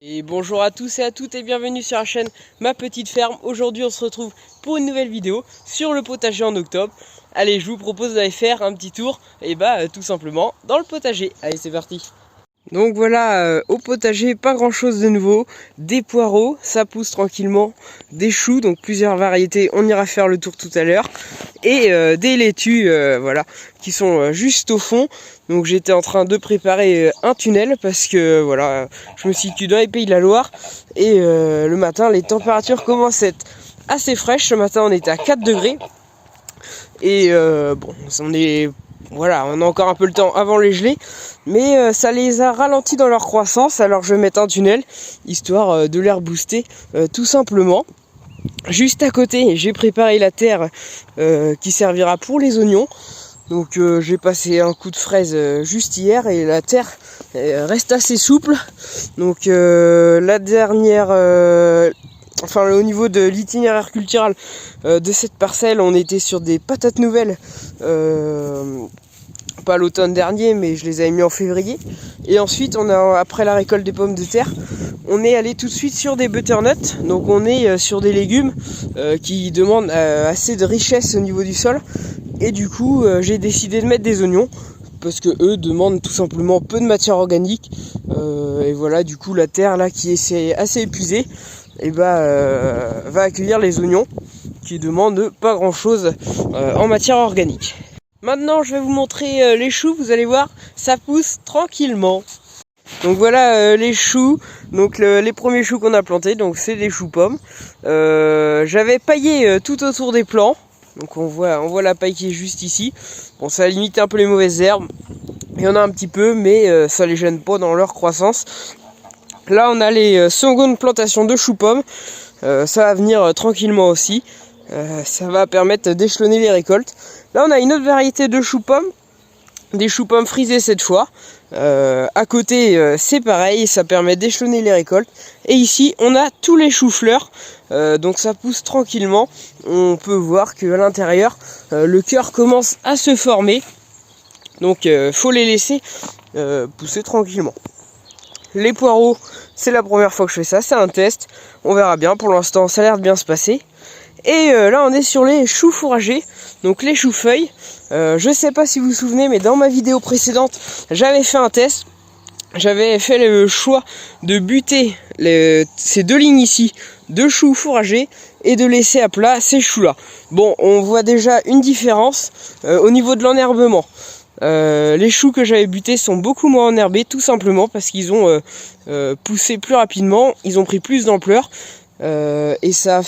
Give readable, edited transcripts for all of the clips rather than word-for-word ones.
Et bonjour à tous et à toutes et bienvenue sur la chaîne Ma Petite Ferme. Aujourd'hui on se retrouve pour une nouvelle vidéo sur le potager en octobre. Allez, je vous propose d'aller faire un petit tour et tout simplement dans le potager. Allez, c'est parti. Donc voilà, au potager, pas grand chose de nouveau. Des poireaux, ça pousse tranquillement. Des choux, donc plusieurs variétés, on ira faire le tour tout à l'heure. Et des laitues, voilà, qui sont juste au fond. Donc j'étais en train de préparer un tunnel parce que voilà, je me situe dans les Pays de la Loire. Et le matin, les températures commencent à être assez fraîches. Ce matin, on était à 4 degrés. Et bon, voilà, on a encore un peu le temps avant les gelées, mais ça les a ralentis dans leur croissance. Alors je vais mettre un tunnel, histoire de les rebooster tout simplement. Juste à côté, j'ai préparé la terre qui servira pour les oignons. Donc j'ai passé un coup de fraise juste hier et la terre reste assez souple. Donc la dernière... Enfin, au niveau de l'itinéraire culturel de cette parcelle, on était sur des patates nouvelles, pas l'automne dernier, mais je les avais mis en février. Et ensuite, après la récolte des pommes de terre, on est allé tout de suite sur des butternuts. Donc on est sur des légumes qui demandent assez de richesse au niveau du sol. Et du coup, j'ai décidé de mettre des oignons, parce que eux demandent tout simplement peu de matière organique. Et voilà, du coup, la terre là qui est assez épuisée, va accueillir les oignons qui demandent pas grand chose en matière organique. Maintenant je vais vous montrer les choux, vous allez voir, ça pousse tranquillement. Donc voilà les choux, donc les premiers choux qu'on a plantés, donc c'est des choux pommes. J'avais paillé tout autour des plants, donc on voit la paille qui est juste ici. Bon, ça a limité un peu les mauvaises herbes, il y en a un petit peu, mais ça les gêne pas dans leur croissance. Là on a les secondes plantations de choux-pommes, ça va venir tranquillement aussi, ça va permettre d'échelonner les récoltes. Là on a une autre variété de choux-pommes, des choux-pommes frisés cette fois. À côté c'est pareil, ça permet d'échelonner les récoltes. Et ici on a tous les choux-fleurs, donc ça pousse tranquillement. On peut voir qu'à l'intérieur le cœur commence à se former, donc faut les laisser pousser tranquillement. Les poireaux, c'est la première fois que je fais ça, c'est un test, on verra bien, pour l'instant ça a l'air de bien se passer. Et là on est sur les choux fourragers, donc les choux-feuilles. Je sais pas si vous vous souvenez, mais dans ma vidéo précédente, j'avais fait un test. J'avais fait le choix de buter ces deux lignes ici de choux fourragers et de laisser à plat ces choux-là. Bon, on voit déjà une différence au niveau de l'enherbement. Les choux que j'avais butés sont beaucoup moins enherbés, tout simplement parce qu'ils ont poussé plus rapidement, ils ont pris plus d'ampleur et ça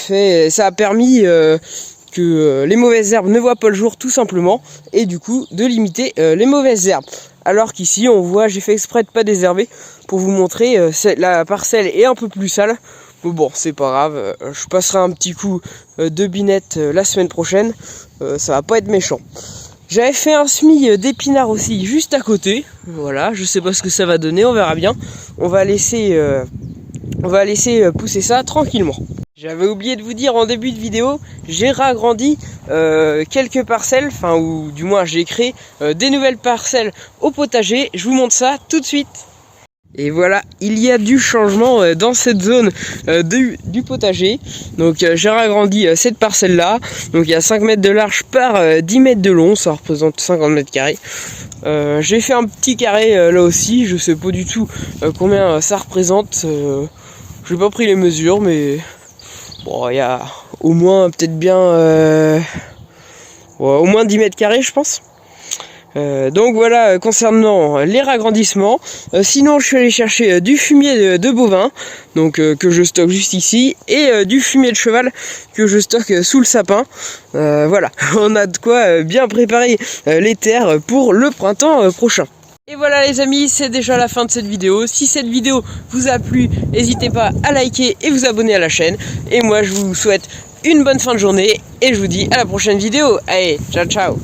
a permis que les mauvaises herbes ne voient pas le jour, tout simplement, et du coup de limiter les mauvaises herbes. Alors qu'ici on voit, j'ai fait exprès de pas désherber pour vous montrer, la parcelle est un peu plus sale. Mais bon, c'est pas grave, je passerai un petit coup de binette la semaine prochaine, ça va pas être méchant. J'avais fait un semis d'épinards aussi juste à côté. Voilà, je sais pas ce que ça va donner, on verra bien. On va laisser pousser ça tranquillement. J'avais oublié de vous dire en début de vidéo, j'ai ragrandi quelques parcelles, ou du moins j'ai créé des nouvelles parcelles au potager. Je vous montre ça tout de suite. Et voilà, il y a du changement dans cette zone du potager. Donc j'ai ragrandi cette parcelle là. Donc il y a 5 mètres de large par 10 mètres de long, ça représente 50 mètres carrés. J'ai fait un petit carré là aussi, je sais pas du tout combien ça représente. J'ai pas pris les mesures, mais bon, il y a au moins peut-être bien au moins 10 mètres carrés je pense. Donc voilà concernant les ragrandissements. Sinon je suis allé chercher du fumier de bovin, donc que je stocke juste ici, et du fumier de cheval que je stocke sous le sapin. Voilà, on a de quoi bien préparer les terres pour le printemps prochain. Et voilà les amis, c'est déjà la fin de cette vidéo. Si cette vidéo vous a plu, n'hésitez pas à liker et vous abonner à la chaîne. Et moi je vous souhaite une bonne fin de journée et je vous dis à la prochaine vidéo. Allez, ciao ciao.